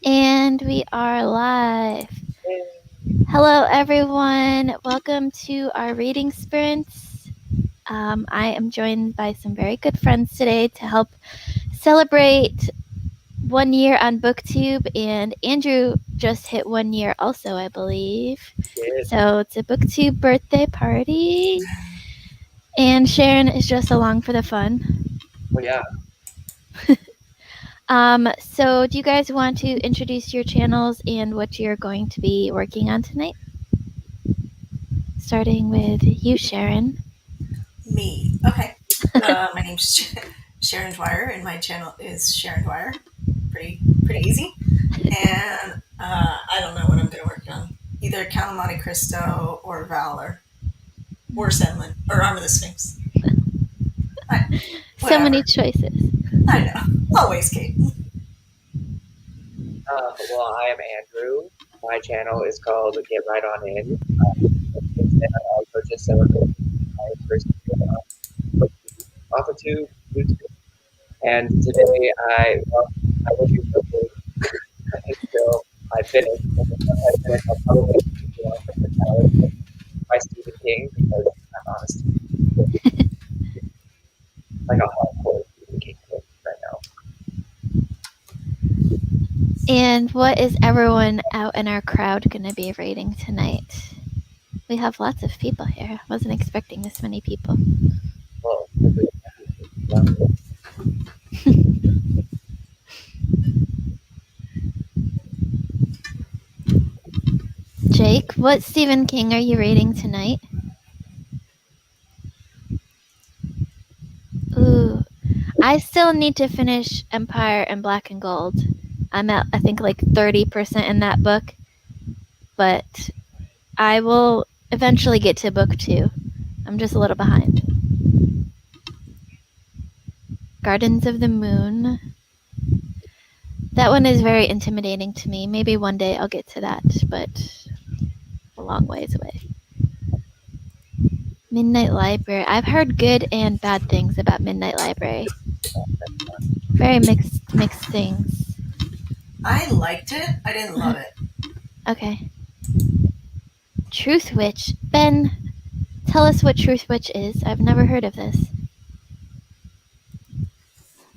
And we are live. Hello, everyone. Welcome to our reading sprints. I am joined by some very good friends today to help celebrate 1 year on Booktube. And Andrew just hit 1 year also, I believe. Yes. So it's a Booktube birthday party. And Sharon is just along for the fun. Oh, yeah. So do you guys want to introduce your channels and what you're going to be working on tonight? Starting with you, Sharon. Me. Okay. My name's Sharon Dwyer, and my channel is Sharon Dwyer. Pretty easy. And I don't know what I'm going to work on. Either Count of Monte Cristo or Valor or Senlin or Arm of the Sphinx. So many choices. I know. Always, Kate. Well, I am Andrew. My channel is called Get Right On In. I also just celebrated my first year off of Booktube. And today I will be filming until I finish. I'll probably be on the challenge by Stephen King because I'm honest. Like a hardcore Stephen King right now. And what is everyone out in our crowd going to be reading tonight? We have lots of people here. I wasn't expecting this many people. Well, Jake, what Stephen King are you reading tonight? Ooh, I still need to finish Empire and Black and Gold. I'm at, I think, like 30% in that book, but I will eventually get to book 2. I'm just a little behind. Gardens of the Moon. That one is very intimidating to me. Maybe one day I'll get to that, but a long ways away. Midnight Library. I've heard good and bad things about Midnight Library. Very mixed things. I liked it. I didn't love it. Okay. Truth Witch. Ben, tell us what Truth Witch is. I've never heard of this.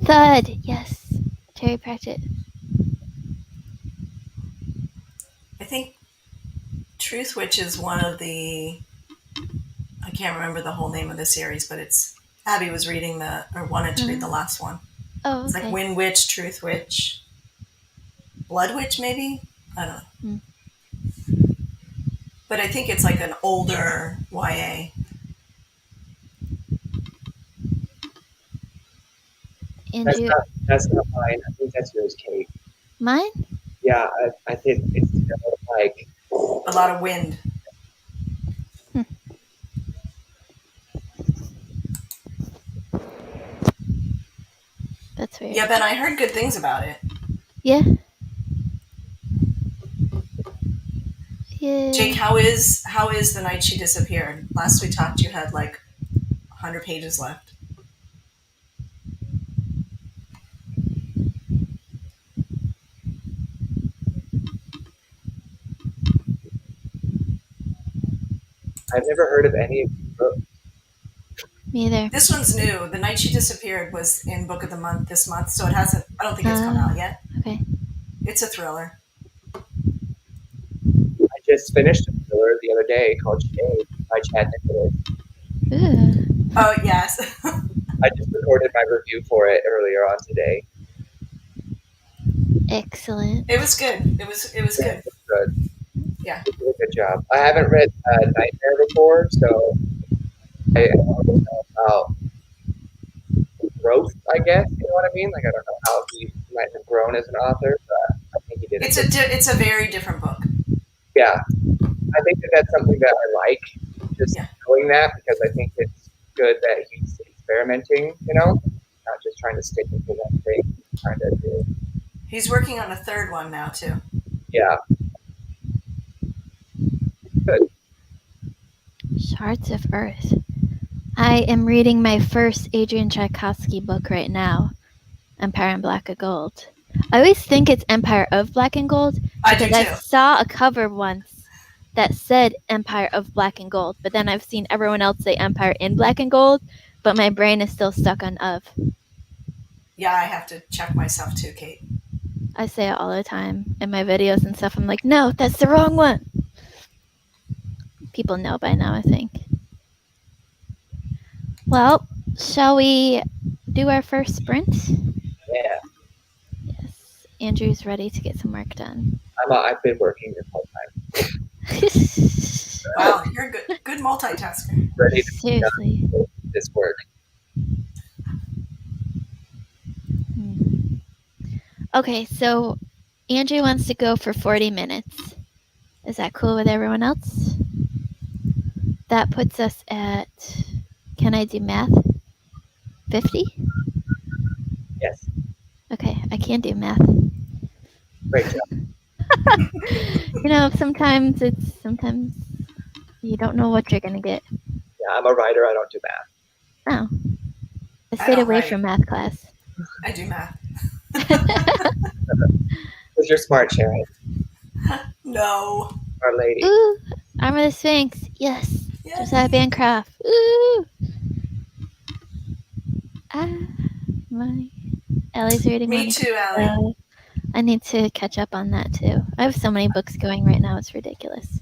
Thud. Yes. Terry Pratchett. I think Truth Witch is one of the... I can't remember the whole name of the series, but it's... Abby was reading wanted to read the last one. Oh, okay. It's like Wind Witch, Truth Witch, Blood Witch, maybe? I don't know. But I think it's like an older YA. That's not mine. I think that's yours, Kate. Mine? Yeah, I think it's like a lot of wind. That's weird. Yeah, Ben, I heard good things about it. Yeah. Yeah. Jake, how is The Night She Disappeared? Last we talked, you had like 100 pages left. I've never heard of any of these books. Me either. This one's new. The Night She Disappeared was in Book of the Month this month, so it hasn't... I don't think it's come out yet. Okay. It's a thriller. I just finished a thriller the other day called Shade by Chad Nicholas. Ooh. Oh, yes. I just recorded my review for it earlier on today. Excellent. It was good. It was good. It was good. Yeah. You did a good job. I haven't read Nightmare before, so I don't know about growth, I guess. You know what I mean? Like, I don't know how he might have grown as an author, but I think he did. It's a very different book. Yeah. I think that's something that I like, just doing that, because I think it's good that he's experimenting, you know? Not just trying to stick into one thing, trying to do. He's working on a third one now, too. Yeah. Good. Shards of Earth. I am reading my first Adrian Tchaikovsky book right now, Empire and Black and Gold. I always think it's Empire of Black and Gold I because do I too. saw a cover once that said Empire of Black and Gold, but then I've seen everyone else say Empire in Black and Gold, but my brain is still stuck on of. Yeah, I have to check myself too, Kate. I say it all the time in my videos and stuff. I'm like, no, that's the wrong one. People know by now, I think. Well, shall we do our first sprint? Yeah, Yes. Andrew's ready to get some work done. I've been working this whole time, Wow, you're a good multitasker. ready to be Seriously. done with this work. Hmm. Okay, so Andrew wants to go for 40 minutes. Is that cool with everyone else? That puts us at, can I do math? 50? Yes, Okay, I can do math. great job. Sometimes you don't know what you're gonna get. Yeah, I'm a writer. I don't do math Oh, I I stayed don't away write. from math class. I do math. because you're smart, Sharon. No. Our lady. Ooh, Armor of the Sphinx. Yes. Josiah Yay. Bancroft. Ooh. Ah, my. Ellie's reading Me Monte too, Allie. Cristo. I need to catch up on that too. I have so many books going right now. It's ridiculous.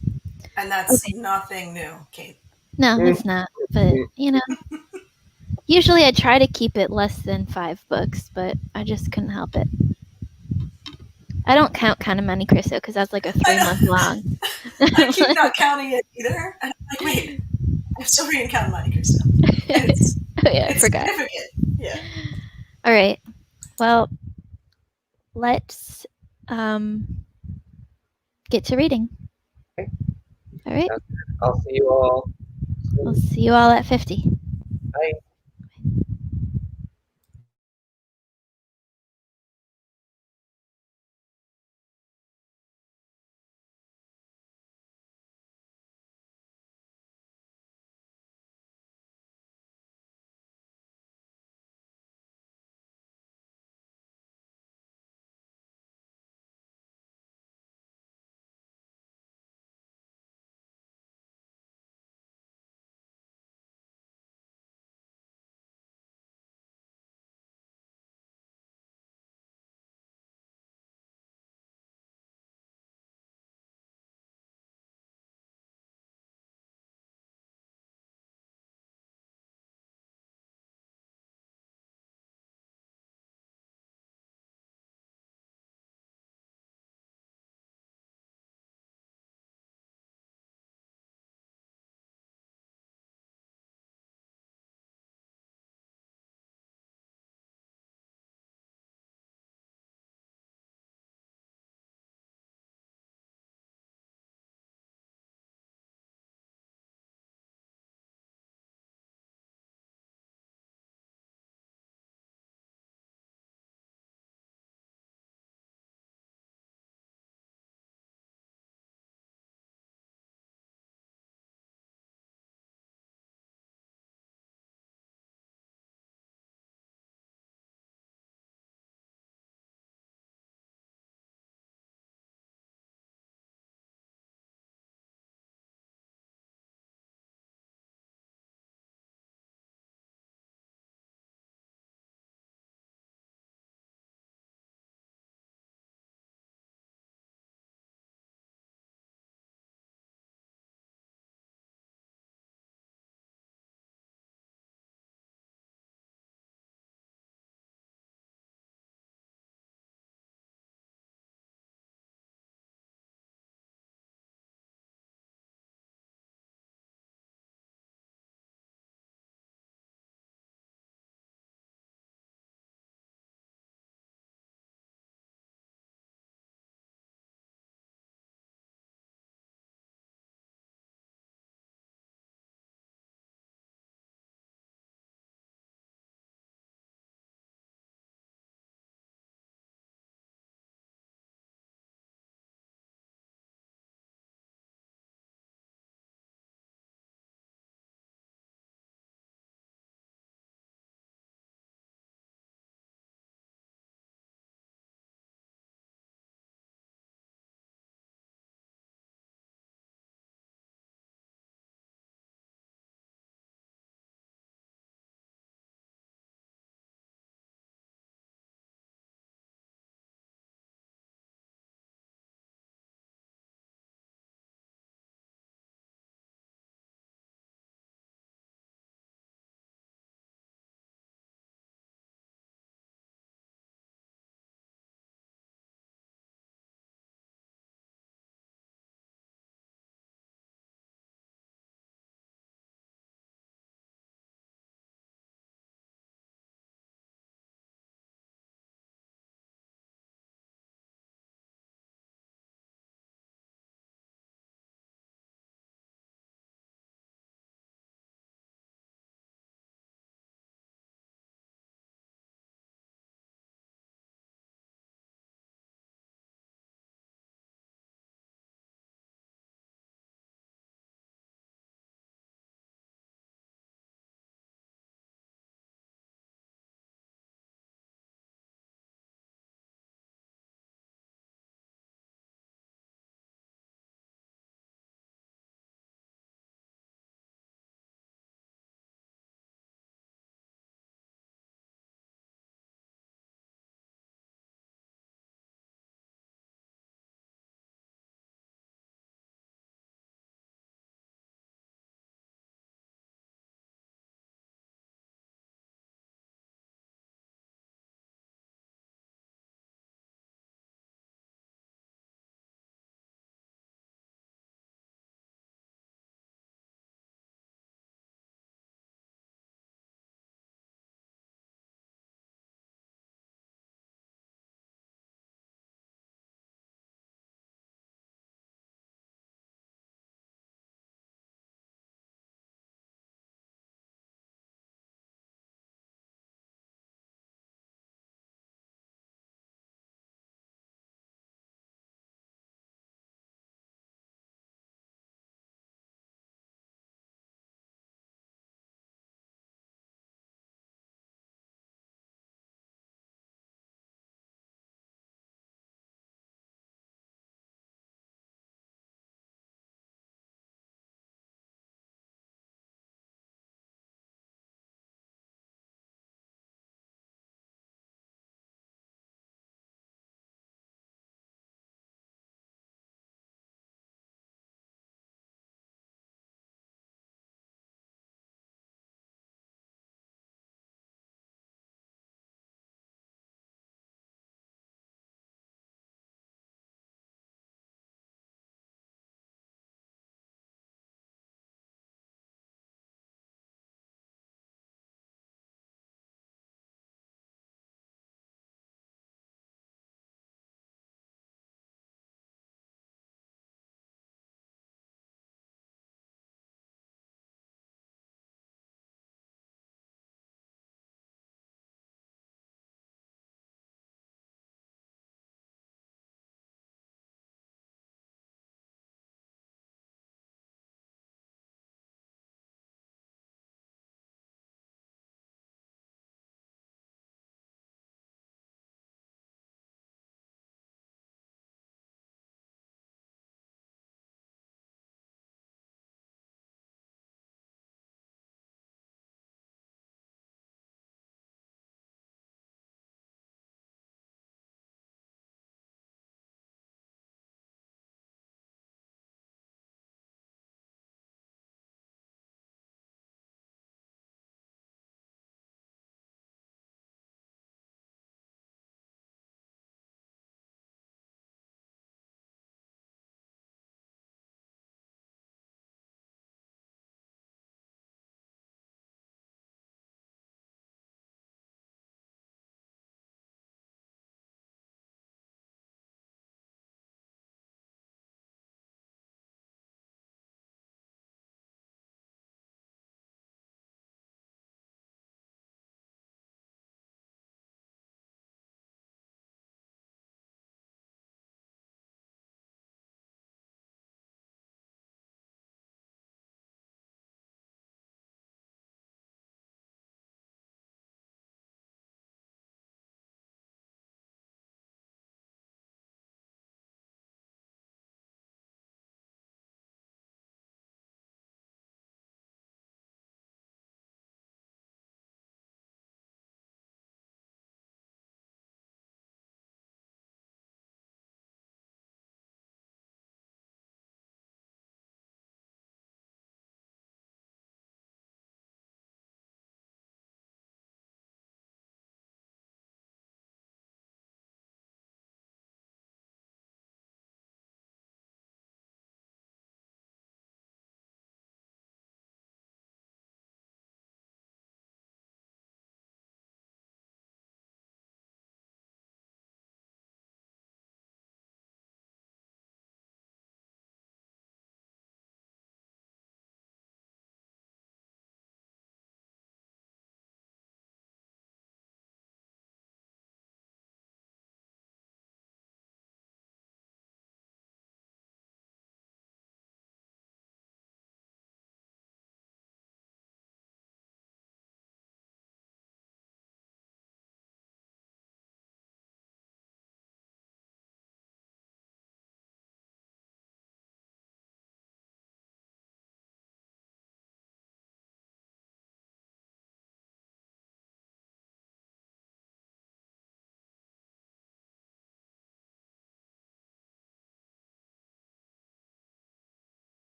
And that's Okay. nothing new, Kate. No, Mm, it's not. But, usually I try to keep it less than 5 books, but I just couldn't help it. I don't count Kind of Monte Cristo because that's like a I 3-month know. long. I keep not counting it either. And I'm like, wait, I'm still reading Count Monte Cristo. And it's Oh yeah, I it's forgot. significant. Yeah. All right. Well, let's get to reading. okay, All right. I'll see you all We'll soon. see you all at 50. Bye.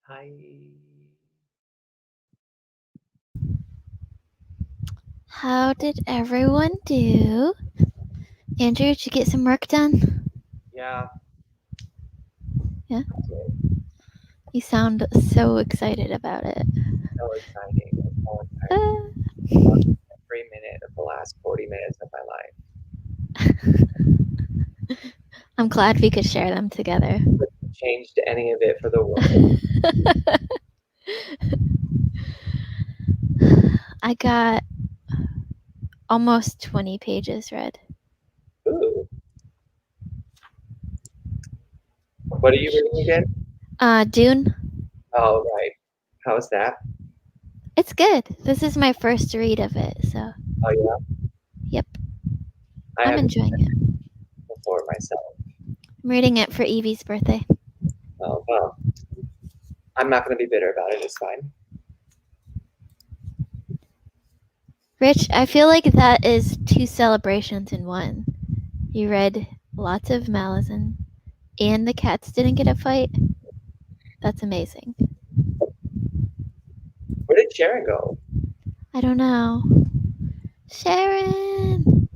Hi. How did everyone do? Andrew, did you get some work done? Yeah. Yeah? Okay. You sound so excited about it. So exciting. So exciting. Ah. Every minute of the last 40 minutes of my life. I'm glad we could share them together. Wouldn't changed any of it for the world. I got almost 20 pages read. Ooh. What are you reading again? Dune. Oh, right. How's that? It's good. This is my first read of it, so Oh, yeah. yep, I I'm haven't enjoying read it. it before myself. I'm reading it for Evie's birthday. Oh, well. I'm not going to be bitter about it. It's fine. Rich, I feel like that is 2 celebrations in one. You read lots of Malazan, and the cats didn't get a fight. That's amazing. Where did Sharon go? I don't know. Sharon!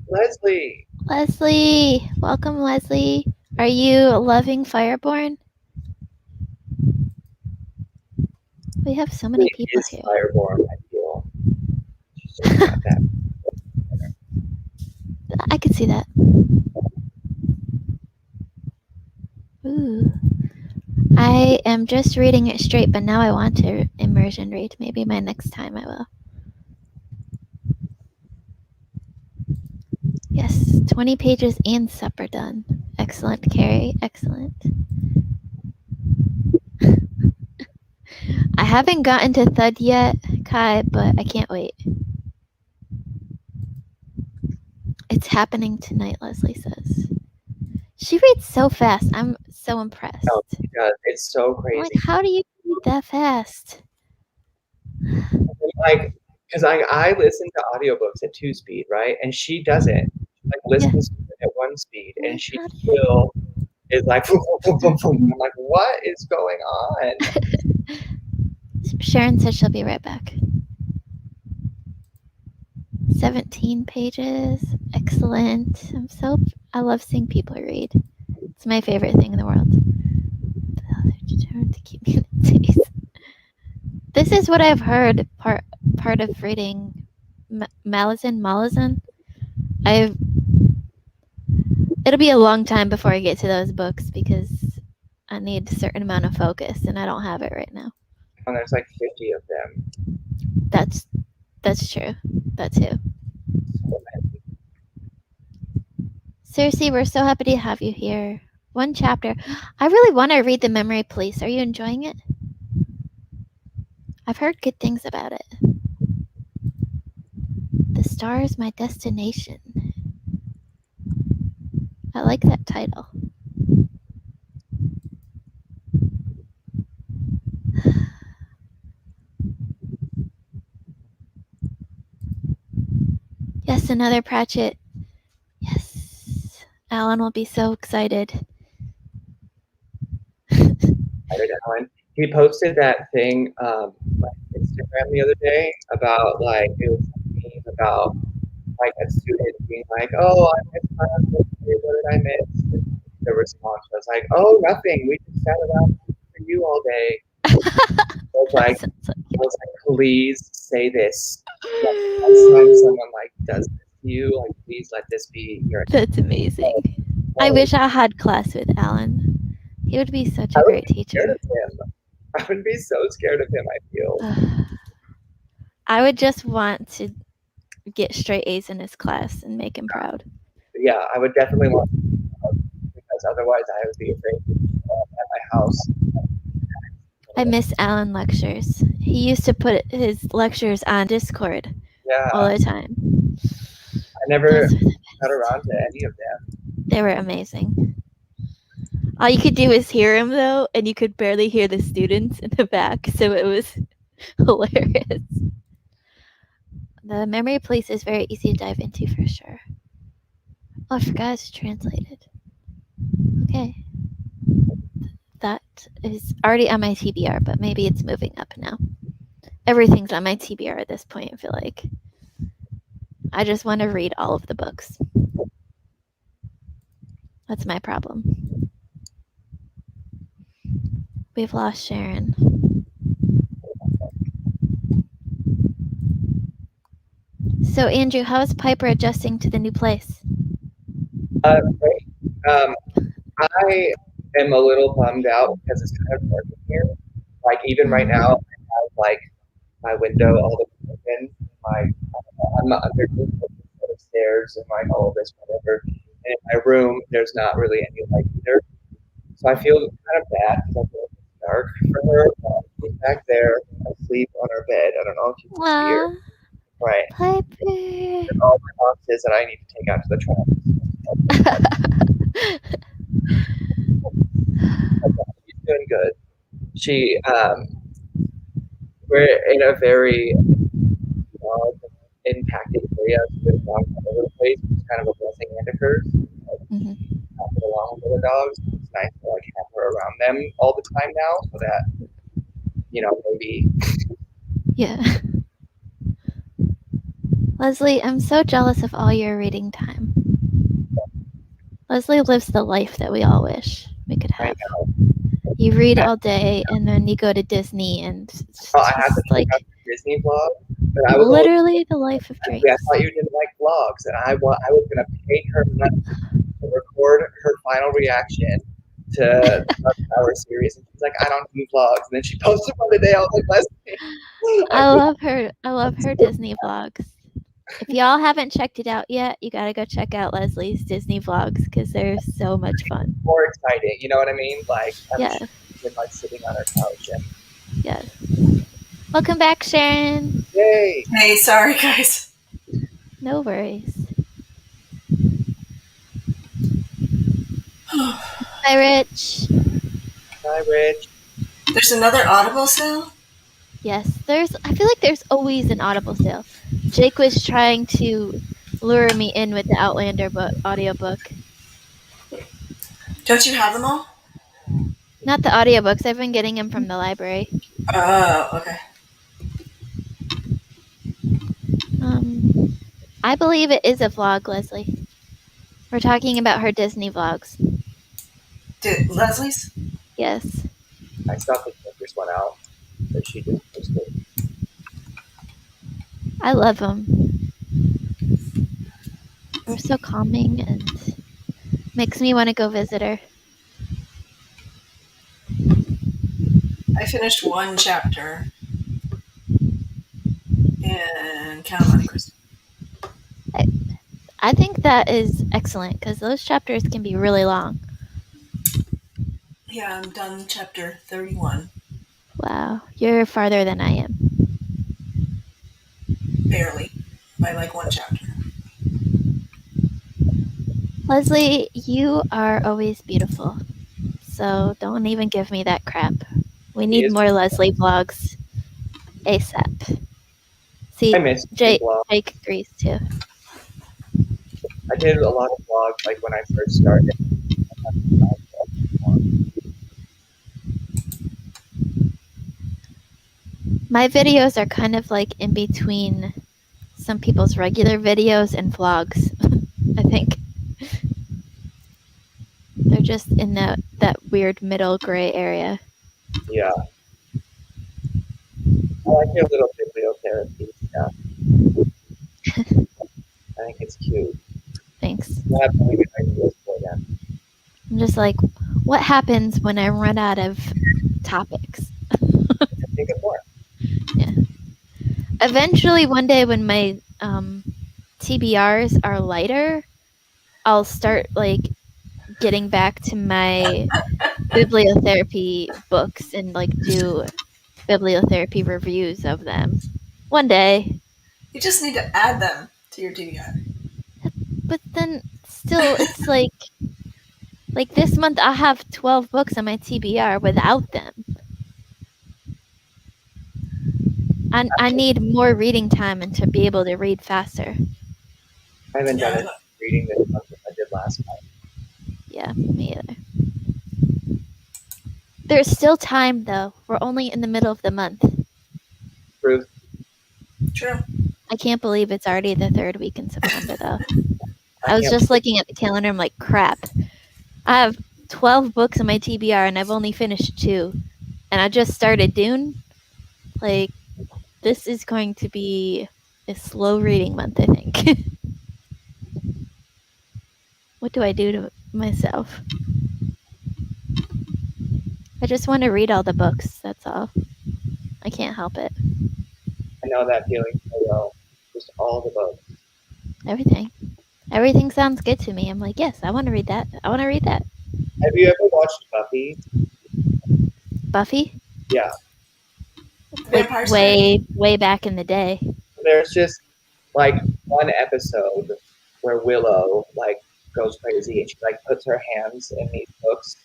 Leslie. Leslie! Welcome, Leslie. Are you loving Fireborn? We have so many She people is here. fireborn, I feel. She's just got that. I could see that. Ooh. I am just reading it straight, but now I want to immersion read. Maybe my next time I will. Yes, 20 pages and supper done. Excellent, Carrie. Excellent. I haven't gotten to Thud yet, Kai, but I can't wait. It's happening tonight, Leslie says. She reads so fast. I'm so impressed. Oh, she does. It's so I'm like, crazy. how do you read that fast? Like, because I listen to audiobooks at 2 speed, right? And she doesn't. She, like, Yeah. listens to it at 1 speed, I'm and like, she how do still is like, boom, boom, boom, boom, boom. I'm like, what is going on? you... Sharon said she'll be right back. 17 pages. Excellent. I love seeing people read. It's my favorite thing in the world. They're determined to keep me in days. This is what I've heard part of reading Malazan. It'll be a long time before I get to those books because I need a certain amount of focus and I don't have it right now. And there's like 50 of them. That's true. That too. So many. Cersei, we're so happy to have you here. One chapter. I really want to read The Memory Police. Are you enjoying it? I've heard good things about it. The Star is My Destination. I like that title. Yes, another Pratchett. Yes. Alan will be so excited. Alan. He posted that thing like Instagram the other day about like it was something about like a student being like, "Oh, I missed class yesterday. What did I miss?" And the response was like, "Oh, nothing. We just sat around for you all day." I was like, "Please say this. Like, next time someone like does this to you, like, please let this be your." That's amazing. I wish I had class with Alan. He would be such I a would great be scared teacher. of him. I would be so scared of him. I feel. I would just want to get straight A's in his class and make him proud. Yeah, I would definitely want because otherwise I would be afraid to show up at my house. I miss Alan lectures. He used to put his lectures on Discord Yeah, all the time. I never Those were the got best. around to any of them. They were amazing. All you could do was hear him though, and you could barely hear the students in the back, so it was hilarious. The memory place is very easy to dive into for sure. Oh, I forgot it's translated. Okay. that is already on my TBR, but maybe it's moving up now. Everything's on my TBR at this point, I feel like. I just want to read all of the books. That's my problem. We've lost Sharon. So, Andrew, how is Piper adjusting to the new place? Great. I am a little bummed out because it's kind of dark in here. Like even right now, I have like my window all the way open. I'm not underneath the stairs and like all of this whatever. And in my room, there's not really any light either. So I feel kind of bad because I feel like it's dark for her. She's back there asleep on her bed. I don't know if you can see her. Right. Piper. And all my boxes that I need to take out to the trash. She's doing good. She we're in a very impacted area with dogs all over the place, which is kind of a blessing and a curse. Not get along with other dogs. It's nice to like have her around them all the time now, so that maybe. Yeah. Leslie, I'm so jealous of all your reading time. Leslie lives the life that we all wish we could have. You read all day, and then you go to Disney, and it's I have to like check out the Disney vlog, but I was literally the life of dreams. I thought you didn't like vlogs, and I was gonna pay her to record her final reaction to the Power series, and she's like, "I don't do vlogs," and then she posted one today. I was like, "Leslie." I love her. I love her Disney vlogs. If y'all haven't checked it out yet, you gotta go check out Leslie's Disney vlogs because they're so much fun. More exciting, you know what I mean? Like, yeah, been like sitting on her couch and. Yes. Welcome back, Sharon. Yay! Hey, sorry guys. No worries. Hi, Rich. Hi, Rich. There's another Audible sale? Yes, I feel like there's always an Audible sale. Jake was trying to lure me in with the Outlander audiobook. Don't you have them all? Not the audiobooks. I've been getting them from the library. Oh, okay. I believe it is a vlog, Leslie. We're talking about her Disney vlogs. Leslie's? Yes. I stopped the first one out that she just posted. I love them. They're so calming and makes me want to go visit her. I finished one chapter in Count of Monte Cristo. I think that is excellent because those chapters can be really long. Yeah, I'm done chapter 31. Wow, you're farther than I am. Barely. By like one chapter. Leslie, you are always beautiful. So don't even give me that crap. We need more Leslie vlogs ASAP. See, I miss Jake agrees too. I did a lot of vlogs like when I first started. My videos are kind of like in between some people's regular videos and vlogs, I think. They're just in that weird middle gray area. Yeah. I like your little bibliotherapy stuff. I think it's cute. Thanks. I have really good ideas for them. I'm just like, what happens when I run out of topics? Think of more. Yeah. Eventually, one day when my TBRs are lighter, I'll start like getting back to my bibliotherapy books and like do bibliotherapy reviews of them. One day. You just need to add them to your TBR. But then still, it's like this month I have 12 books on my TBR without them. I need more reading time and to be able to read faster. I haven't done it reading this much as I did last time. Yeah, me either. There's still time, though. We're only in the middle of the month. Truth. True. I can't believe it's already the third week in September, though. I I was can't just believe looking at the calendar. I'm like, crap. I have 12 books in my TBR, and I've only finished 2. And I just started Dune. Like, this is going to be a slow reading month, I think. What do I do to myself? I just want to read all the books, that's all. I can't help it. I know that feeling so well. Just all the books. Everything. Everything sounds good to me. I'm like, yes, I want to read that. I want to read that. Have you ever watched Buffy? Buffy? Yeah. Like, Vampire Slayer. way back in the day. There's just like one episode where Willow like goes crazy and she like puts her hands in these books.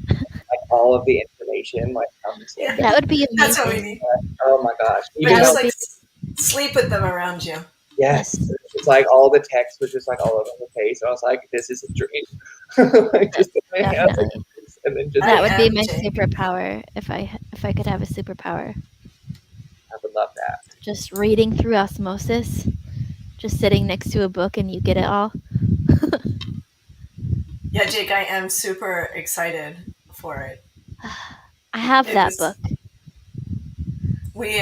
Like all of the information like comes in. Yeah. That would be That's what we amazing. need. Oh my gosh. But Even That just though, would like be sleep with them around you. yes, Yes. it's like all the text was just like all over the face. And I was like, this is a dream. Like just put my hands in Definitely. this and then just I That would be am my Jake. superpower if I could have a superpower. I would love that. Just reading through osmosis. Just sitting next to a book and you get it all. Yeah, Jake, I am super excited for it. I have It that was- book. We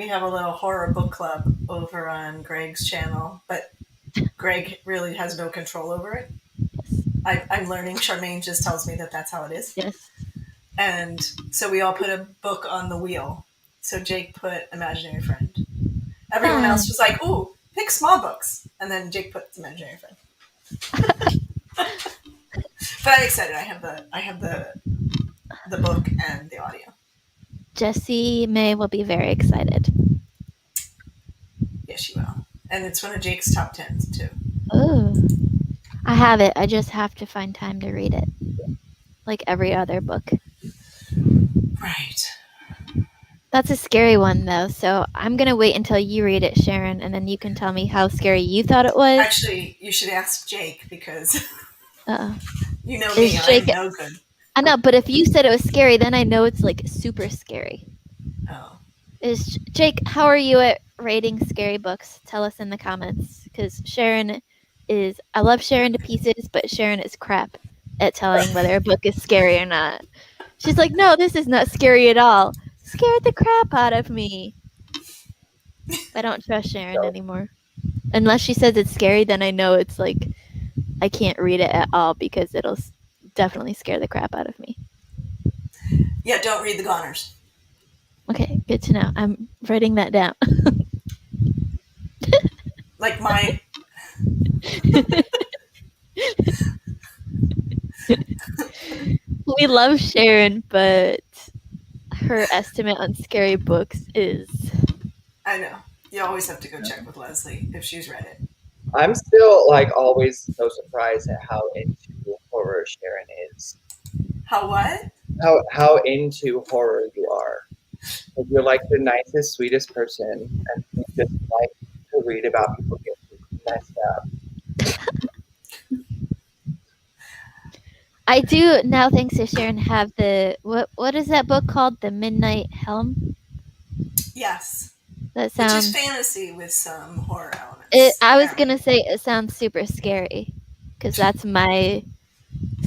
have a little horror book club over on Greg's channel, but Greg really has no control over it. Yes. I'm learning. Charmaine just tells me that that's how it is. Yes. And so we all put a book on the wheel. So Jake put Imaginary Friend. Everyone Fun. else was like, ooh, pick small books. And then Jake put Imaginary Friend. But I'm excited. I have the book and the audio. Jessie May will be very excited. Yes, she will. And it's one of Jake's top 10s, too. Oh. I have it. I just have to find time to read it. Like every other book. Right. That's a scary one, though. So I'm going to wait until you read it, Sharon, and then you can tell me how scary you thought it was. Actually, you should ask Jake because Uh-oh. you know Is me. Jake- I'm no good. I know, but if you said it was scary, then I know it's like super scary. Oh. Is Jake, how are you at rating scary books? Tell us in the comments. Because Sharon is, I love Sharon to pieces, but Sharon is crap at telling whether a book is scary or not. She's like, no, this is not scary at all. Scared the crap out of me. I don't trust Sharon anymore. Unless she says it's scary, then I know it's like, I can't read it at all because it'll definitely scare the crap out of me. Yeah, don't read The Goners. Okay, good to know. I'm writing that down. Like my We love Sharon, but her estimate on scary books is I know. You always have to go check with Leslie if she's read it. I'm still like always so surprised at how into horror Sharon is. How what? How into horror you are. Like, you're like the nicest, sweetest person, and you just like to read about people getting messed up. I do now, thanks to Sharon, have the what is that book called? The Midnight Helm? Yes. That Which sounds is fantasy with some horror elements. I was apparently. gonna say it sounds super scary. Because that's my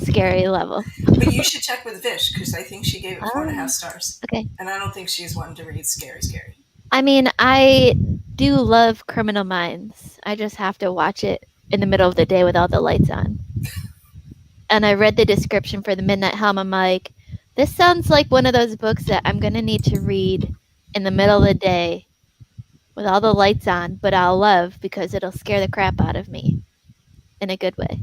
scary level. But you should check with Vish because I think she gave it 4.5 stars. Okay. And I don't think she's one to read scary. I mean, I do love Criminal Minds. I just have to watch it in the middle of the day with all the lights on. And I read the description for the Midnight Helm. I'm like, this sounds like one of those books that I'm going to need to read in the middle of the day with all the lights on, but I'll love because it'll scare the crap out of me in a good way.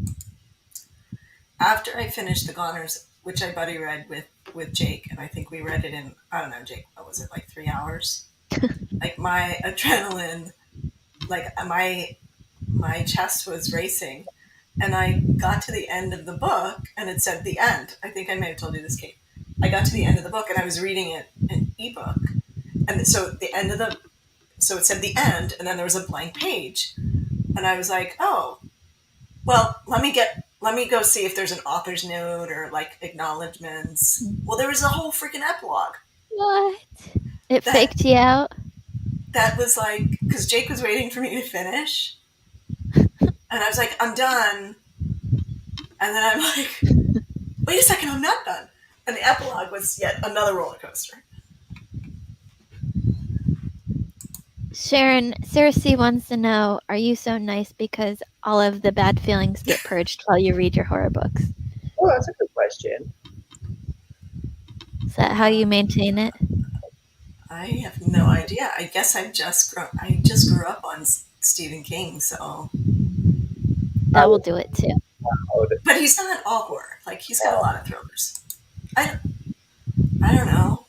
After I finished The Goners, which I buddy read with Jake, and I think we read it in, I don't know, Jake, what was it, like 3 hours? Like my adrenaline, like my chest was racing. And I got to the end of the book and it said the end. I think I may have told you this, Kate. I got to the end of the book and I was reading it in ebook. And so so it said the end and then there was a blank page. And I was like, oh, well, let me get let me go see if there's an author's note or like acknowledgments. Well, there was a whole freaking epilogue What? It that faked you out? that was like, because Jake was waiting for me to finish, and I was like, I'm done, and then I'm like, wait a second, I'm not done, and the epilogue was yet another roller coaster. Sharon, Sarah C wants to know, are you so nice because all of the bad feelings get purged while you read your horror books? Oh, that's a good question. Is that how you maintain it? I have no idea. I guess I just grew up on Stephen King, so. That will do it too. But he's not all horror. Like, he's got a lot of thrillers. I don't know.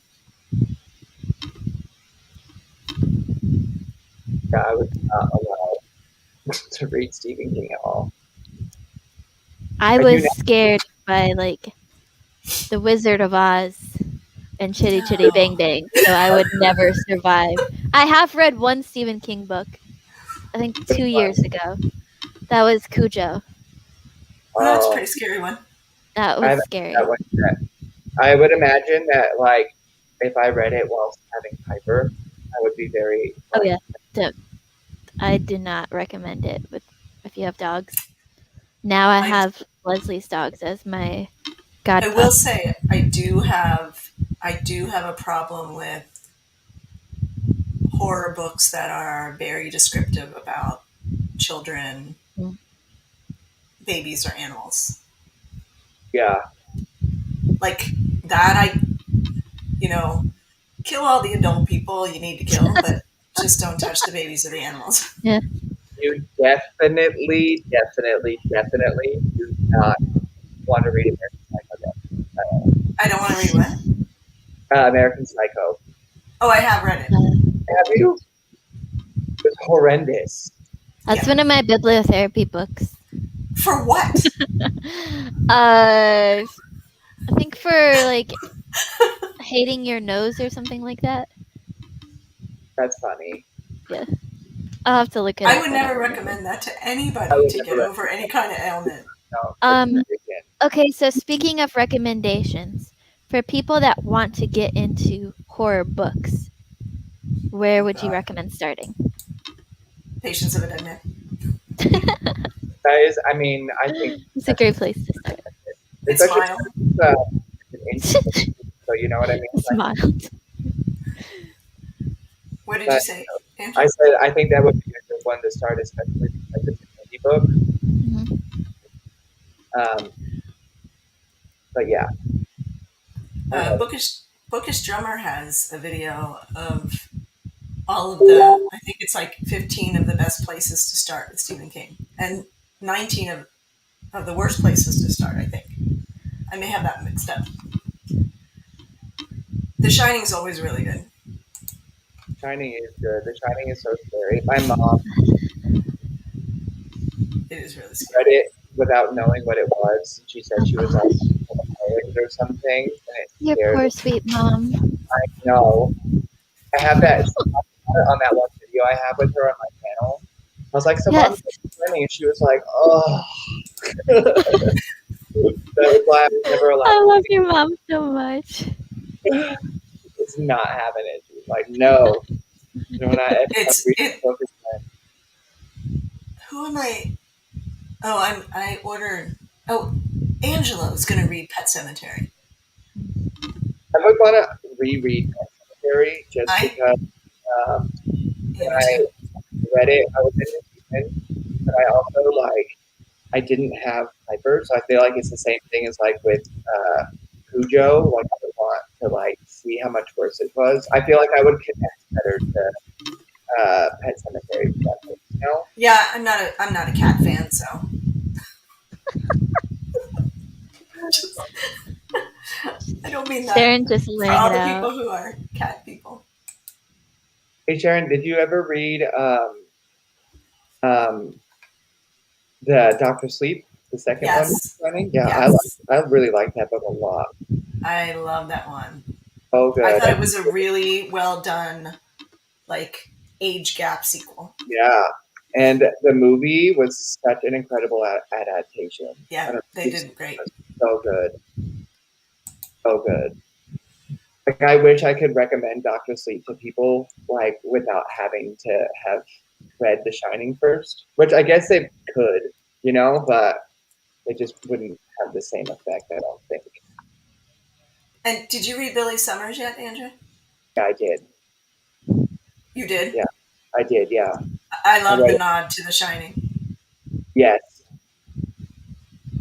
Yeah, I was not allowed to read Stephen King at all. I Are was you scared by like The Wizard of Oz and Chitty Chitty Bang Bang, so I would never survive. I have read one Stephen King book, I think 2 years ago. That was Cujo. Oh, that's a pretty scary one. That I was haven't scary. that one yet. I would imagine that, like, if I read it whilst having Piper, I would be very. Oh like, yeah, don't. I do not recommend it if you have dogs. Now I have Leslie's dogs as my god I pup. will say I do have a problem with horror books that are very descriptive about children, babies, or animals. Yeah. Like that, kill all the adult people you need to kill, but just don't touch the babies or the animals. Yeah. You definitely do not want to read American Psycho. I don't want to read what? American Psycho. Oh, I have read it. Have you? It's horrendous. That's Yeah. one of my bibliotherapy books. For what? I think for like hating your nose or something like that. That's funny. Yeah. I'll have to look it up. I would never recommend that to anybody to get over any kind of ailment. No, Okay, so speaking of recommendations, for people that want to get into horror books, where would you recommend starting? Patience of a Dead Man. Guys, I mean, I think It's a great place to start. It's mild. So you know what I mean? It's mild. What did you say, Andrew? I said I think that would be a good one to start, especially because it's an indie book. Mm-hmm. But yeah. Bookish Drummer has a video of all of the, I think it's like 15 of the best places to start with Stephen King, and 19 of the worst places to start, I think. I may have that mixed up. The Shining is always really good. Shining is good. The Shining is so scary. My mom It is really scary. read it without knowing what it was. She said she was like or something, and it Your scared poor me. sweet mom. I know. I have that on that one video I have with her on my channel. I was like, so Yes. Mom's swimming, and she was like, oh. That was why I was never allowed. I love your mom so much. It's not having it. She was like, no. No, not Who am I? Oh, I ordered. Oh, Angela's going to read Pet Sematary. I would want to reread Pet Sematary just because when I read it, I was in but I also I didn't have Piper, so I feel like it's the same thing as like with Cujo. Like I would want to see how much worse it was. I feel like I would connect better to Pet Sematary. You know? Yeah, I'm not a cat fan, so. I don't mean that. Sharon just laying for all it the out. people who are cat people. Hey Sharon, did you ever read the Doctor Sleep, the second one? Yeah, yes. I really like that book a lot. I love that one. Oh, good. I thought it was a really well done, age gap sequel. Yeah. And the movie was such an incredible adaptation. I Yeah, don't know they if you've seen did great. it. So good, so good. Like I wish I could recommend Doctor Sleep to people like without having to have read The Shining first, which I guess they could, but it just wouldn't have the same effect. I don't think. And did you read Billy Summers yet, Andrew? Yeah, I did. You did? Yeah, I did. Yeah, I I love read the it. nod to The Shining, Yes,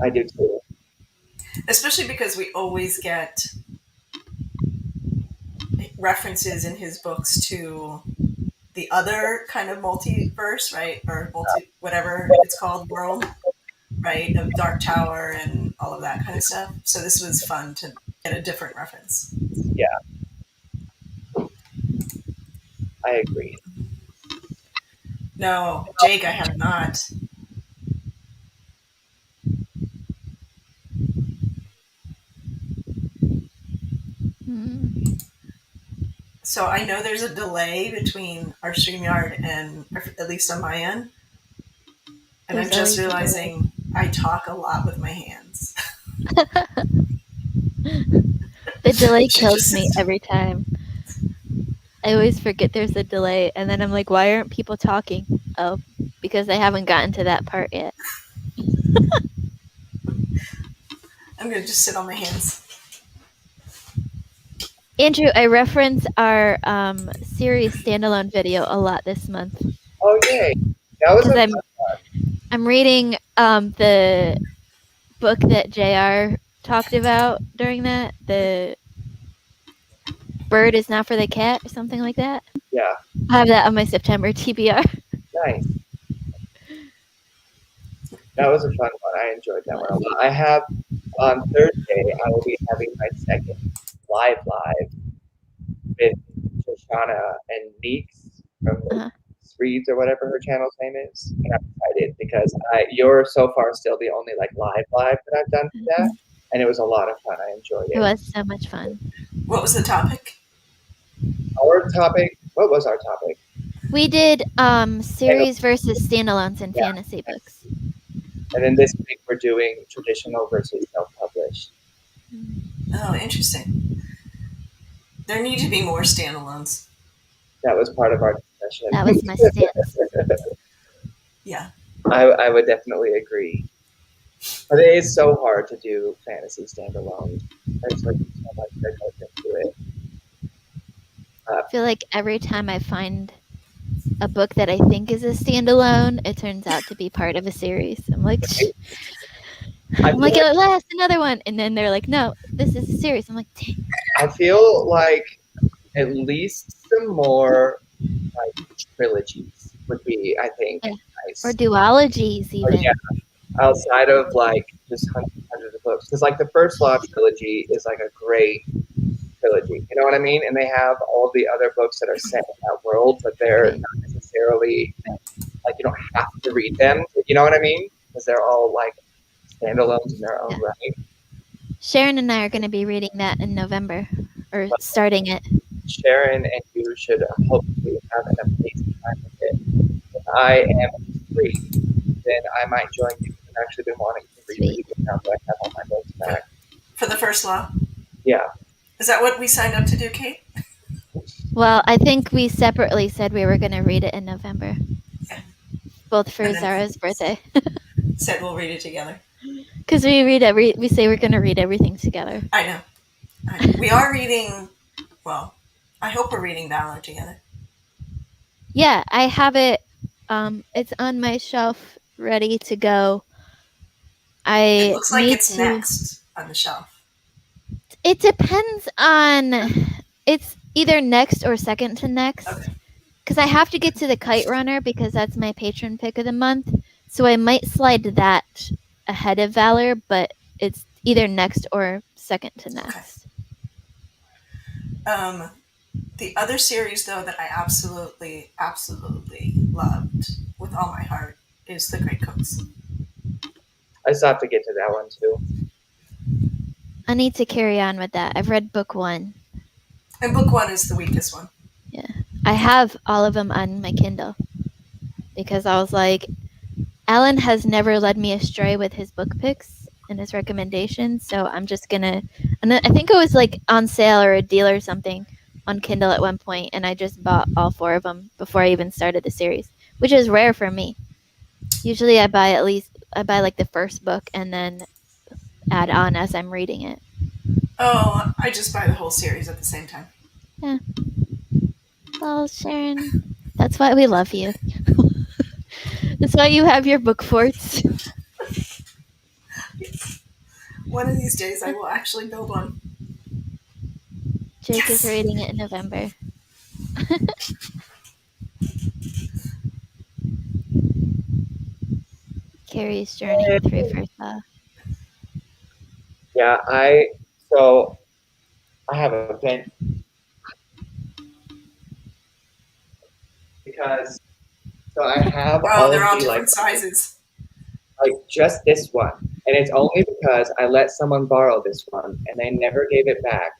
I do too. especially because we always get references in his books to the other kind of multiverse, right? Or multi, whatever it's called, world, right? Of Dark Tower and all of that kind of stuff. So this was fun to get a different reference. Yeah, I agree. No, Jake, I have not. Mm. So I know there's a delay between our StreamYard and, at least on my end, and I'm There's just always a delay. realizing I talk a lot with my hands. The delay Should kills me just every time. I always forget there's a delay, and then I'm like, why aren't people talking? Oh, because they haven't gotten to that part yet. I'm gonna just sit on my hands. Andrew, I reference our series standalone video a lot this month Oh yay, that was because a I'm reading the book that JR talked about during that. The bird is not for the cat or something like that. yeah, I have that on my September TBR. nice. That was a fun one. I enjoyed that one a lot. I have on Thursday. I will be having my second live with Shoshana and Neeks from Uh-huh. Reads or whatever her channel's name is, and I'm excited because you're so far still the only like live that I've done for that, and it was a lot of fun. I enjoyed It it. was so much fun. What was the topic? Our topic. What was our topic? We did series versus standalones in Yeah. fantasy books. And then this week we're doing traditional versus self-published. Oh, interesting. There need to be more standalones. That was part of our discussion. That was my stance. Yeah. I would definitely agree. But it is so hard to do fantasy standalone. There's like so much that goes into it. I feel like every time I find a book that I think is a standalone, it turns out to be part of a series. I'm like, at last, another one. And then they're like, no, this is a series. I'm like, dang. I feel like at least some more like trilogies would be, I think, Yeah. nice. Or duologies, even. Yeah, outside of like just hundreds of books. Because like the First Law trilogy is like a great trilogy. You know what I mean? And they have all the other books that are set in that world, but they're Right. not necessarily like you don't have to read them. You know what I mean? Because they're all like standalones in their own right. Sharon and I are going to be reading that in November, or starting it. Sharon and you should hopefully have an amazing time with it. If I am free, then I might join you. I've actually been wanting to reread it now that I have all my books back. For the First Law? Yeah. Is that what we signed up to do, Kate? Well, I think we separately said we were going to read it in November. Yeah. Both for And then- Zara's birthday. Said we'll read it together. Because we say we're going to read everything together. I know. We are reading, well, I hope we're reading Valor together. Yeah, I have it. It's on my shelf, ready to go. It looks like it's next on the shelf. It depends on. It's either next or second to next. Okay. Because I have to get to the Kite Runner because that's my patron pick of the month. So I might slide that ahead of Valor, but it's either next or second to next. Okay. The other series, though, that I absolutely, absolutely loved with all my heart is The Great Cooks. I still have to get to that one too. I need to carry on with that. I've read book 1. And book 1 is the weakest one. Yeah. I have all of them on my Kindle. because I was like, Alan has never led me astray with his book picks and his recommendations, so I'm just gonna. And then I think it was like on sale or a deal or something on Kindle at one point, and I just bought all 4 of them before I even started the series, which is rare for me. Usually, I buy like the first book and then add on as I'm reading it. Oh, I just buy the whole series at the same time. Yeah. Well, Sharon, that's why we love you. That's why you have your book forts. One of these days, I will actually build one. Jake is Yes! reading it in November. Carrie's journey through first law. Yeah, I have a pen because I have Oh, all they're of all the different sizes. like just this one, and it's only because I let someone borrow this one and they never gave it back,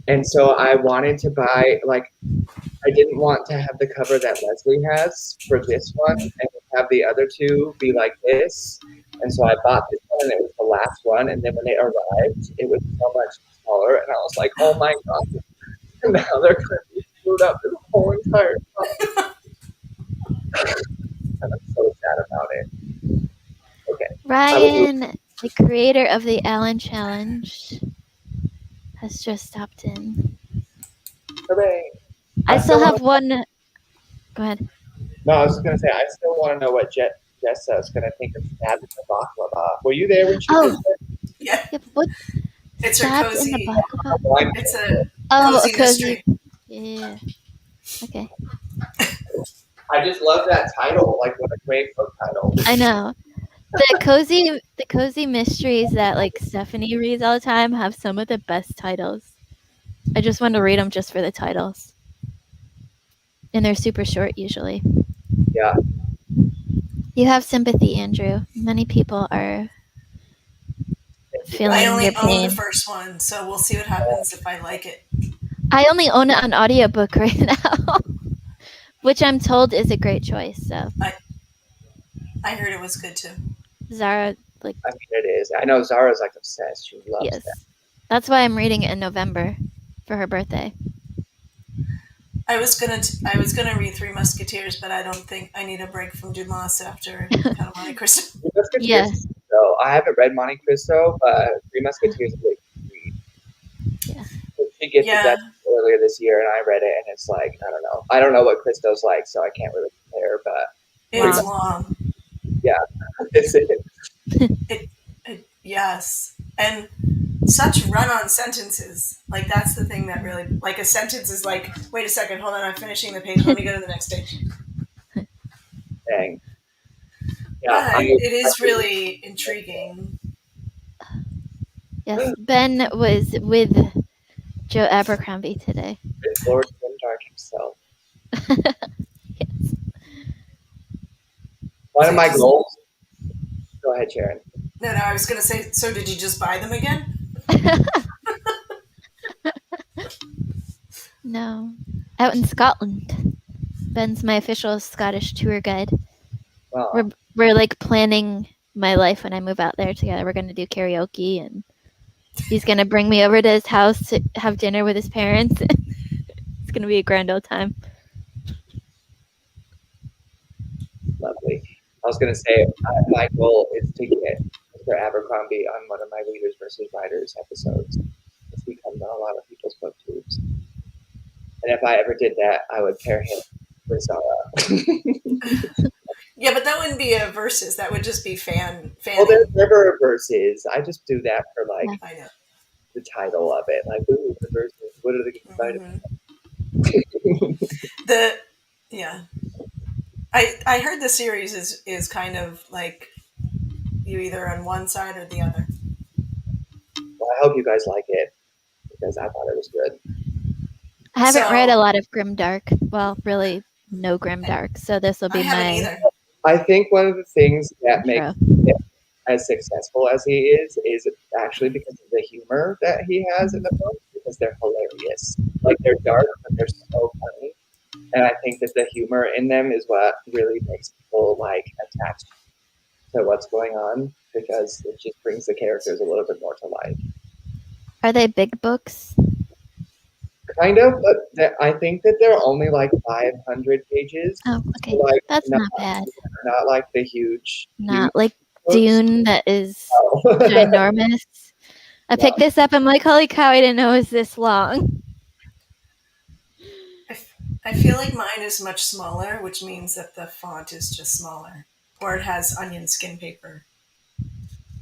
and so I wanted to buy like I didn't want to have the cover that Leslie has for this one and have the other two be like this. And so I bought this one and it was the last one. And then when it arrived, it was so much smaller. And I was like, oh my God. And now they're going to be screwed up this whole entire time. And I'm so sad about it. Okay. Ryan, the creator of the Allen Challenge, has just stopped in. Hooray. I still have one. Go ahead. No, I was just going to say, I still want to know what Jessa is going to think of stabbed in the baklava. Were you there when she did that? Yeah. Yep, what? It's her Stabbed in the cozy. baklava? It's a Oh, cozy a cozy. mystery. Yeah. Okay. I just love that title. Like, what a great book title. I know. The cozy mysteries that like Stephanie reads all the time have some of the best titles. I just want to read them just for the titles. And they're super short usually. Yeah. You have sympathy, Andrew. Many people are feeling I only your own pain. the first one, so we'll see what happens if I like it. I only own it on audiobook right now, which I'm told is a great choice. So I heard it was good too. Zara, like, I mean, it is. I know Zara's like obsessed. She loves yes, that. that's why I'm reading it in November for her birthday. I was gonna read Three Musketeers, but I don't think I need a break from Dumas after Count of Monte Cristo. Three Musketeers. Yeah. So I haven't read Monte Cristo, but Three Musketeers is a great read. Yeah. So she gifted that earlier this year, and I read it, and it's like I don't know. I don't know what Cristo's like, so I can't really compare. But It's long. Yeah, it's it. Yes, and such run-on sentences. Like that's the thing that really like a sentence is like, wait a second, hold on, I'm finishing the page. Let me go to the next page. Dang. Yeah, But it is really intriguing. Yes, Ben was with Joe Abercrombie today. It's Lord Grimdark himself. Yes. One of my goals. Go ahead, Sharon. No, I was going to say. So, did you just buy them again? No, out in Scotland. Ben's my official Scottish tour guide. Wow. We're like planning my life when I move out there together. We're gonna do karaoke, and he's gonna bring me over to his house to have dinner with his parents. It's gonna be a grand old time. Lovely. I was gonna say my goal is to get Mr. Abercrombie on one of my Readers versus Writers episodes. He comes on a lot of people's booktubes. And if I ever did that, I would pair him with Zara. Yeah, but that wouldn't be a versus. That would just be fan. Well, there's never verses. I just do that for like I know. the title of it. Like, ooh, the verses. What are they excited? I heard the series is kind of like you either on one side or the other. Well, I hope you guys like it because I thought it was good. I haven't read a lot of grimdark. Well, really, no grimdark. So this will be my. I think one of the things that makes him as successful as he is actually because of the humor that he has in the book, because they're hilarious. Like, they're dark, but they're so funny. and I think that the humor in them is what really makes people like attached to what's going on, because it just brings the characters a little bit more to life. Are they big books? Kind of, but I think that they're only like 500 pages. Oh, okay. So like That's not bad. not like the huge Not like books. Dune that is No. ginormous. I No. picked this up. I'm like, holy cow, I didn't know it was this long. I feel like mine is much smaller, which means that the font is just smaller, or it has onion skin paper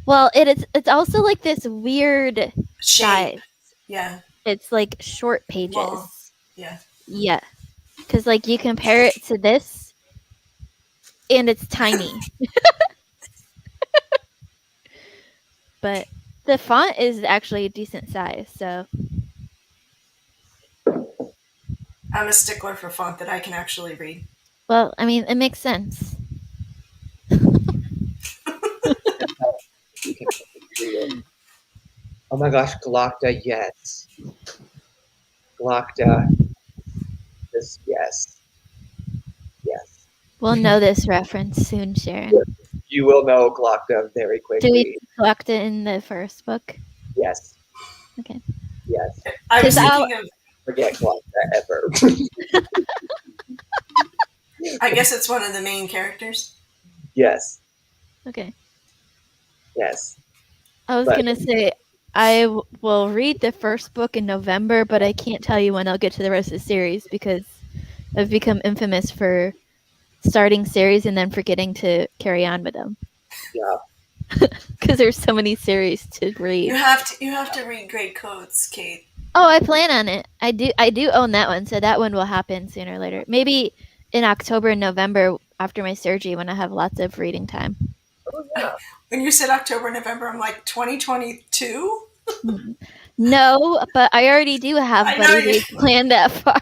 Well, it's also like this weird shape. size. Yeah, It's like short pages. long. Yeah. Yeah. Because like you compare it to this, and it's tiny. But the font is actually a decent size, so I'm a stickler for font that I can actually read. well, I mean, it makes sense. You can read it. Oh my gosh, Glocta, yes. Glocta. Yes. Yes. We'll know this reference soon, Sharon. You will know Glocta very quickly. Do we collect it in the first book? Yes. Okay. Yes. I was 'Cause thinking of. Forget Glocta ever. I guess it's one of the main characters. Yes. Okay. Yes. I was gonna say I will read the first book in November, but I can't tell you when I'll get to the rest of the series because I've become infamous for starting series and then forgetting to carry on with them. Yeah. Because there's so many series to read. You have to read Great Codes, Kate. Oh, I plan on it. I do own that one, so that one will happen sooner or later. Maybe in October and November after my surgery when I have lots of reading time. Oh, yeah. When you said October, November, I'm like 2022. No, but I already do have buddy reads planned that far.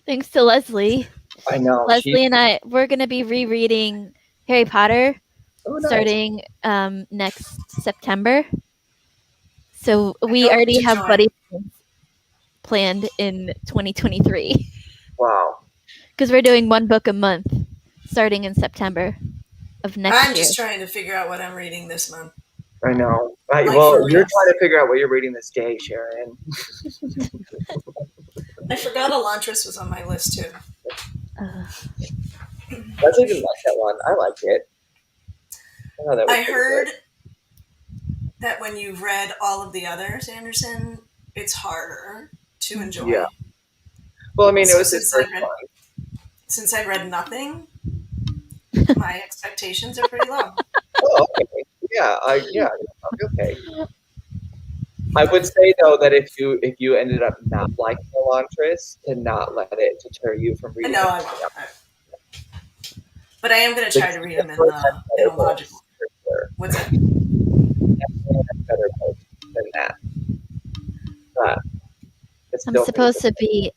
Thanks to Leslie. I know. Leslie and we're going to be rereading Harry Potter starting next September. So we already have buddy planned in 2023. Wow. Because we're doing one book a month starting in September of next year. I'm just trying to figure out what I'm reading this month. I know. Well, you're trying to figure out what you're reading this day, Sharon. I forgot Elantris was on my list too. Leslie didn't like that one. I liked it. I heard that when you've read all of the others, Anderson, it's harder to enjoy. Yeah. Well, I mean, it was his first one. Since I've read nothing, my expectations are pretty low. Oh, okay. Yeah, okay. I would say though that if you ended up not liking Elantris, to not let it deter you from reading. No, I won't. But I am going to try to read them in a logical. What's that? Better book than that. But I'm supposed to be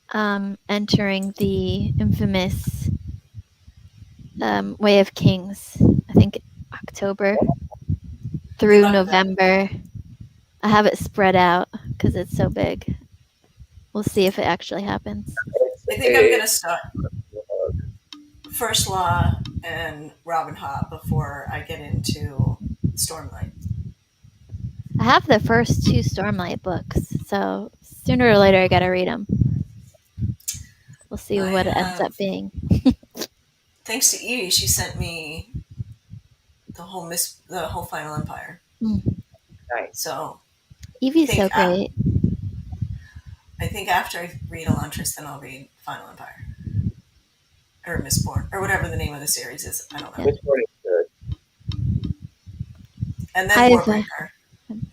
entering the infamous Way of Kings. I think October through November. I have it spread out because it's so big. We'll see if it actually happens. I think I'm going to start First Law and Robin Hobb before I get into Stormlight. I have the first two Stormlight books, so sooner or later I gotta read them. We'll see what it ends up being. Thanks to Evie, she sent me the whole Final Empire. Nice. So Evie's so great. I think after I read Elantris, then I'll read Final Empire. Or Mistborn, or whatever the name of the series is. I don't know. Mistborn is good. And then Warbreaker.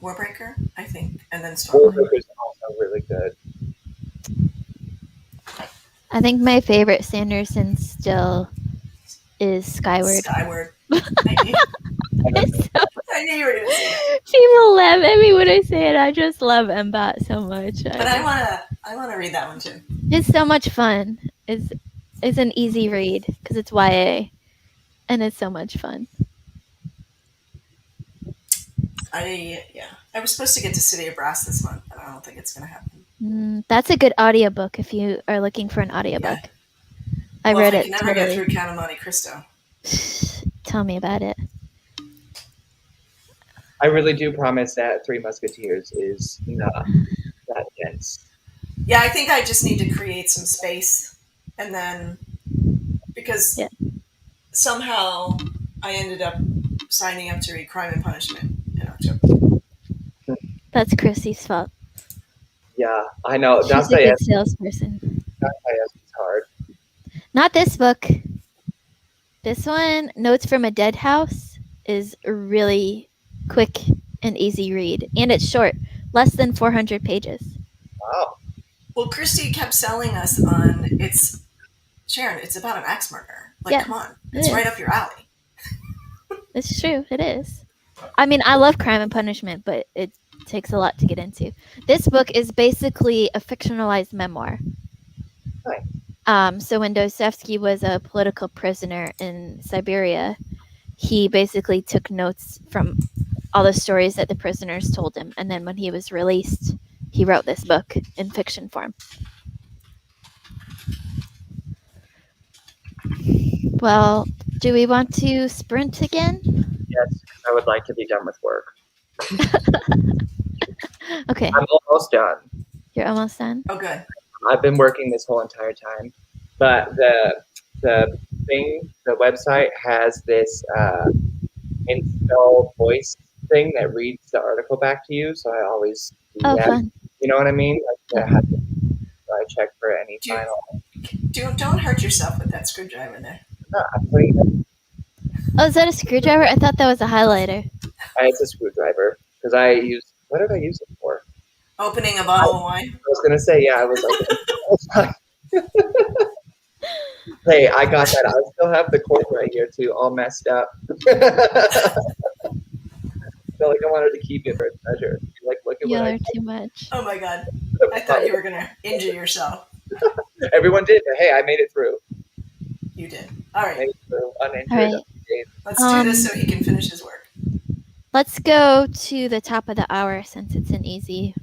Warbreaker, I think. And then Stormlight. Warbreaker is also really good. I think my favorite Sanderson still is Skyward. Skyward. I knew you were going to say that. People laugh at me when I say it. I just love Mbot so much. But I want to read that one too. It's so much fun. It's an easy read because it's YA, and it's so much fun. I was supposed to get to City of Brass this month, but I don't think it's going to happen. That's a good audiobook if you are looking for an audiobook. I Well, if read I it can never get totally. through Count of Monte Cristo. Tell me about it. I really do promise that Three Musketeers is not that dense. Yeah, I think I just need to create some space, and then because Yeah. somehow I ended up signing up to read Crime and Punishment in October. That's Chrissy's fault. Yeah, I know. She's a good salesperson. Dostoevsky's hard. Not this book. This one, Notes from a Dead House, is a really quick and easy read. And it's short, less than 400 pages. Wow. Well, Christy kept selling us on it's Sharon. It's about an axe murderer. Like, Yeah, come on, it it's right is. up your alley. It's true. It is. I mean, I love Crime and Punishment, but it takes a lot to get into. This book is basically a fictionalized memoir. Nice. So when Dostoevsky was a political prisoner in Siberia, he basically took notes from all the stories that the prisoners told him, and then when he was released, he wrote this book in fiction form. Well, do we want to sprint again? Yes, because I would like to be done with work. Okay, I'm almost done. you're almost done. Oh, good. I've been working this whole entire time, but the the website has this install voice thing that reads the article back to you. So I always do Oh, that. fun. You know what I mean? Like I check for any Do final. don't hurt yourself with that screwdriver there. No, I'm putting Oh, is that a screwdriver? I thought that was a highlighter. it's a screwdriver because I use what did I use it for? Opening a bottle of wine. I was gonna say yeah, I was opening. Hey, I got that. I still have the cord right here too, all messed up. Feel like I wanted to keep it for a treasure. Like, look at what Y'all I are too much. Oh my god. I thought you were gonna injure yourself. Everyone did, but hey, I made it through. You did. All right. Made it through uninjured. All right. Let's do this so he can finish his work. Let's go to the top of the hour since it's an easy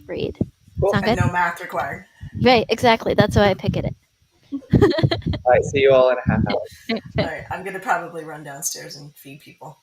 read. Cool. Sound And good? no math required. Right, exactly. That's why I pick it. All right, see you all in a half hour. All right. I'm gonna probably run downstairs and feed people.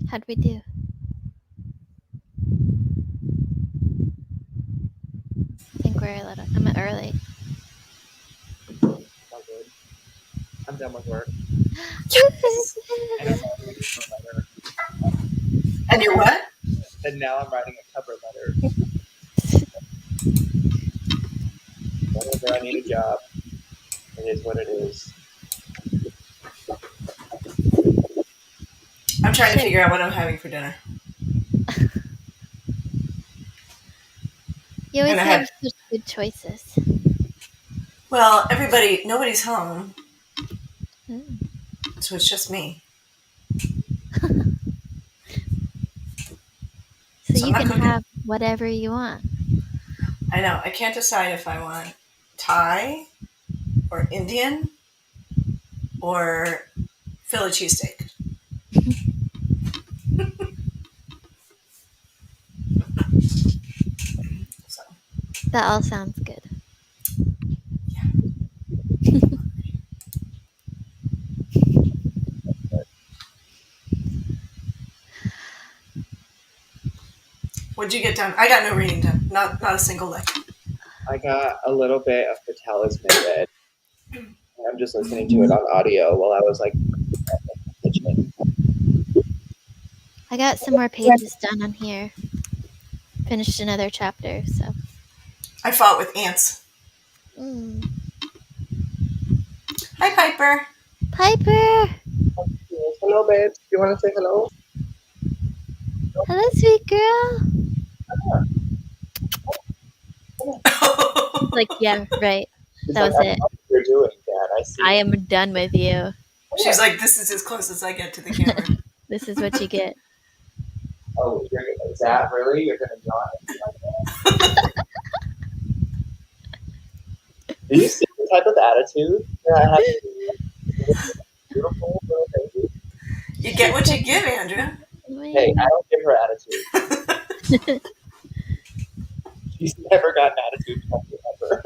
How'd we do? I think we're a little. I'm early. All good. I'm done with work. Yes. And I'm writing a cover letter. And you're what? And now I'm writing a cover letter. Whenever I need a job, it is what it is. I'm trying to figure out what I'm having for dinner. You always And I have had- such good choices. Well, nobody's home, Mm. so it's just me. So So I'm you not can cooking. have whatever you want. I know. I can't decide if I want Thai or Indian or Philly cheesesteak. So That all sounds good. what'd you get done? I got no reading done. Not a single lick. I got a little bit of the Talisman read. I'm just listening to it on audio while I was like in the kitchen. I got some more pages done on here. Finished another chapter, so. I fought with ants. Mm. Hi, Piper. Piper! Hello, babes. You want to say hello? Hello, sweet girl. Like, yeah, right. She's That like, was I it. know what you're doing, Dad. I see. I am done with you. She's like, this is as close as I get to the camera. This is what you get. Oh, is that really? You're going to yawn and be like that? Do you see the type of attitude that I have? Beautiful little baby. You get what you give, Andrew. Hey, I don't give her attitude. She's never got an attitude from me ever.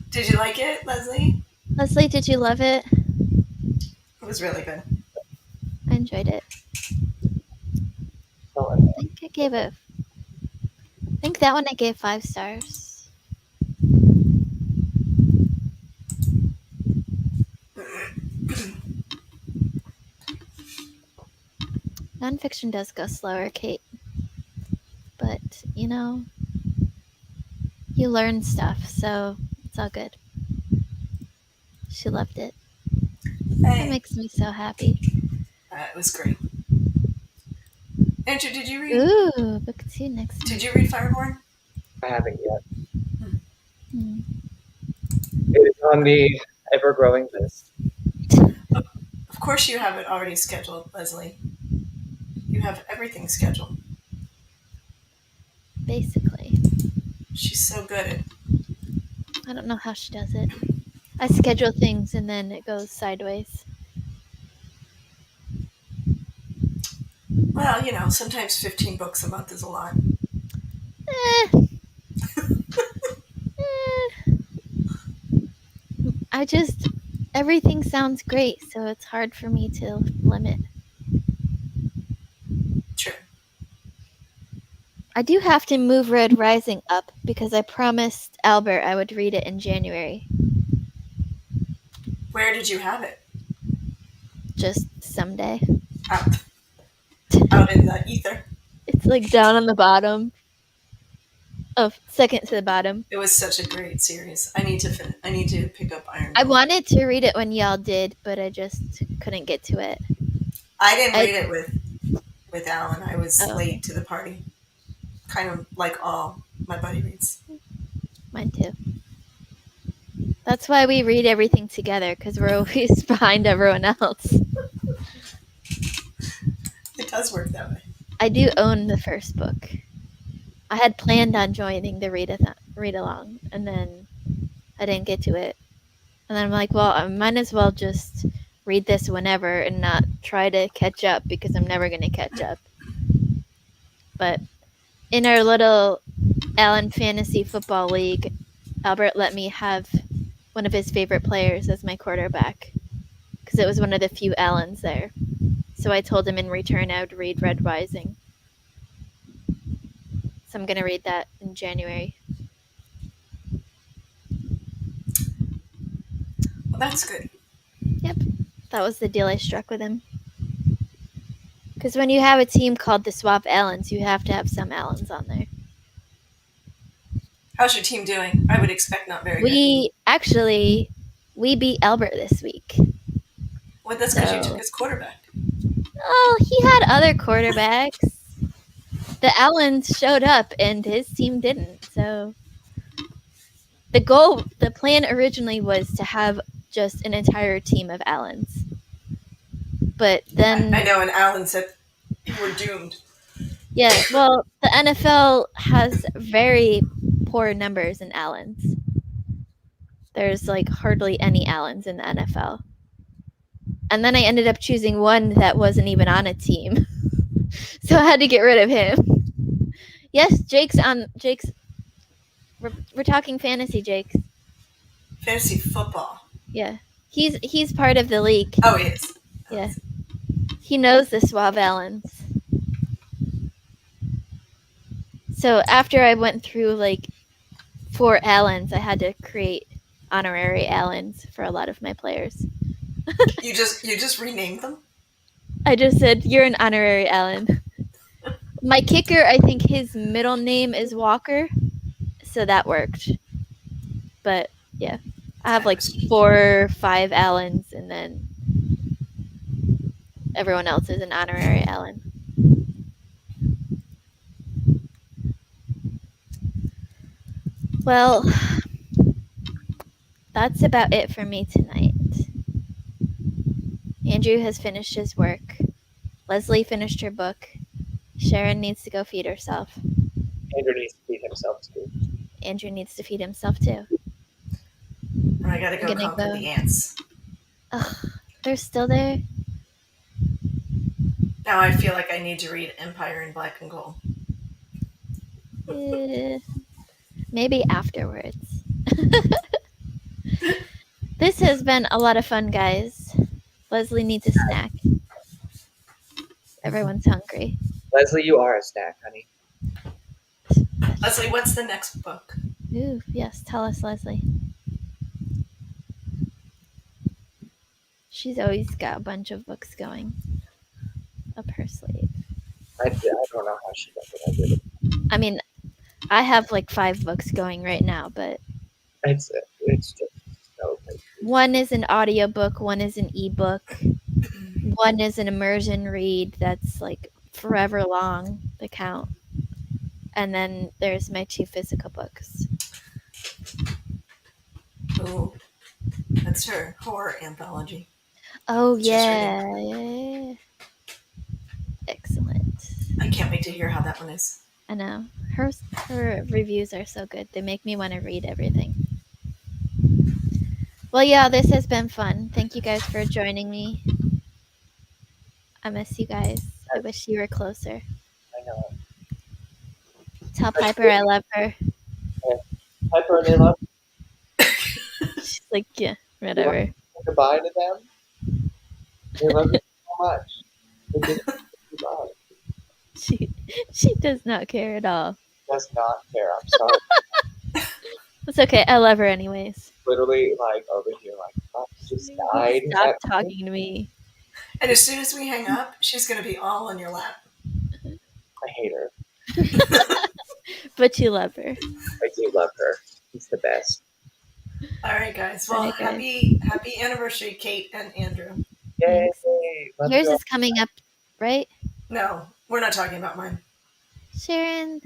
Did you like it, Leslie? Leslie, did you love it? It was really good. I enjoyed it. So, I think I gave it. I think that one I gave 5 stars. Nonfiction does go slower, Kate. But, you know, you learn stuff, so it's all good. She loved it. That Hey, makes me so happy. it was great. Andrew, did you read? Ooh, book 2 next Did month. you read Fireborn? I haven't yet. Hmm. It is on the ever-growing list. Of course, you have it already scheduled, Leslie. You have everything scheduled. Basically. She's so good at. I don't know how she does it. I schedule things and then it goes sideways. Well, you know, sometimes 15 books a month is a lot. Eh. I just, everything sounds great, so it's hard for me to limit. True. I do have to move Red Rising up because I promised Albert I would read it in January. Where did you have it? Just someday. Out in the ether. It's like down on the bottom. Oh, second to the bottom. It was such a great series. I need to pick up Iron. I wanted to read it when y'all did, but I just couldn't get to it. I didn't read it with Alan. I was Oh. late to the party. Kind of like all my buddy reads. Mine too. That's why we read everything together, because we're always behind everyone else. It does work that way. I do own the first book. I had planned on joining the read along, and then I didn't get to it. And then I'm like, well, I might as well just read this whenever and not try to catch up because I'm never going to catch up. But in our little Allen Fantasy Football League, Albert let me have one of his favorite players as my quarterback because it was one of the few Allens there. So I told him in return I would read Red Rising. So I'm going to read that in January. Well, that's good. Yep. That was the deal I struck with him. Because when you have a team called the Swap Allens, you have to have some Allens on there. How's your team doing? I would expect not very good. We beat Albert this week. Well, that's because you took his quarterback. Oh, he had other quarterbacks. The Allens showed up and his team didn't. So the plan originally was to have just an entire team of Allens. But then I know, and Allen said we're doomed. Yeah, well, the NFL has very poor numbers in Allens. There's like hardly any Allens in the NFL. And then I ended up choosing one that wasn't even on a team. So I had to get rid of him. Yes, Jake's we're talking fantasy, Jake. Fantasy football. Yeah. He's part of the league. Oh, he is. Yeah. He knows the Swab Allens. So after I went through like 4 Allens, I had to create honorary Allens for a lot of my players. You just renamed them? I just said, you're an honorary Allen. My kicker, I think his middle name is Walker, so that worked. But yeah, I have like 4 or 5 Allens, and then everyone else is an honorary Allen. Well, that's about it for me tonight. Andrew has finished his work. Leslie finished her book. Sharon needs to go feed herself. Andrew needs to feed himself too. Andrew needs to feed himself too. I gotta go conquer the ants. Ugh, they're still there? Now I feel like I need to read Empire in Black and Gold. Maybe afterwards. This has been a lot of fun, guys. Leslie needs a snack. Everyone's hungry. Leslie, you are a snack, honey. Leslie, what's the next book? Ooh, yes, tell us, Leslie. She's always got a bunch of books going up her sleeve. I don't know how she does it. I mean, I have like 5 books going right now, but it's just so crazy. One is an audiobook, one is an ebook, one is an immersion read that's like forever long, the count. And then there's my 2 physical books. Oh, that's her horror anthology. Oh, yeah. Excellent. I can't wait to hear how that one is. I know. Her reviews are so good. They make me want to read everything. Well, yeah, this has been fun. Thank you guys for joining me. I miss you guys. I wish you were closer. I know. Tell Piper I love her. Yeah. Piper, they love you. She's like, yeah, whatever. You want to say goodbye to them? They love you so much. They just goodbye. She does not care at all. Does not care. I'm sorry. It's okay. I love her anyways. Literally, like, over here, like, oh, she just died. Stop talking to me. And as soon as we hang up, she's going to be all on your lap. I hate her. But you love her. I do love her. She's the best. All right, guys. Well, happy anniversary, Kate and Andrew. Yay! Yours is coming up, right? No, we're not talking about mine. Sharon,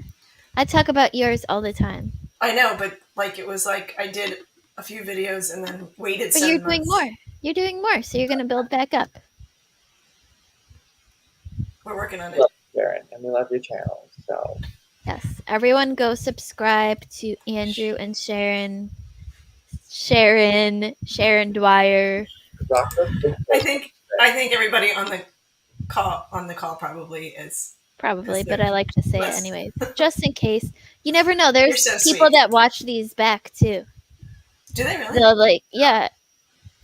I talk about yours all the time. I know, but like it was like I did a few videos and then waited 7 months. But you're doing more. You're doing more, so you're going to build back up. We're working on it. Love Sharon, and we love your channel. So yes, everyone go subscribe to Andrew and Sharon Dwyer. I think everybody on the call probably is. Probably, but I like to say it anyways, just in case. You never know. There's people that watch these back too. Do they really? So like, yeah,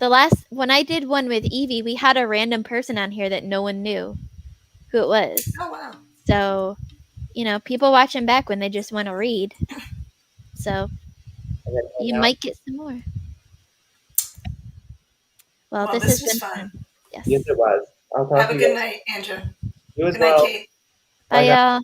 The last when I did one with Evie, we had a random person on here that no one knew who it was. Oh wow. So, people watching back when they just want to read. So And then hang you out. might get some more. Well, Well, this this has was been fun. fun. Yes. Yes, it was. I'll talk Have to a you good guys. night, Andrew. You as Good night, well. Kate. Bye, Bye, guys. y'all.